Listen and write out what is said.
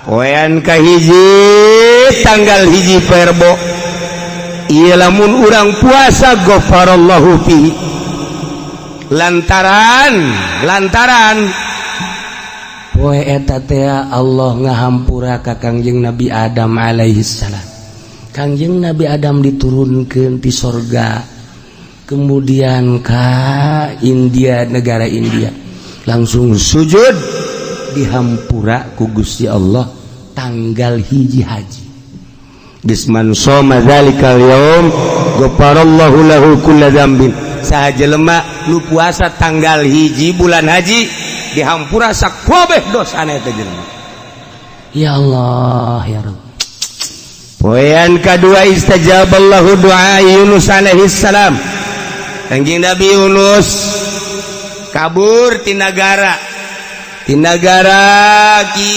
poean kahiji tanggal hiji perbo ieu lamun urang puasa ghafarallahu fi lantaran poe eta teh Allah ngahampura ka Kangjeng Nabi Adam alaihi salam. Kangjeng Nabi Adam diturunkeun ti sorga kemudian ka India, negara India, langsung sujud dihampura ku Gusti Allah tanggal hiji haji. Bisman soma dzalikal yaum ghafarallahu lahu kulla dzambin. Saha jelema nu puasa tanggal hiji bulan haji dihampura sakabeh dosana teh jelema. Ya Allah ya Rabb. Poean kadua istajaballahu doa Yunus alaihi salam. Kangjeng Nabi Yunus kabur ti nagara ki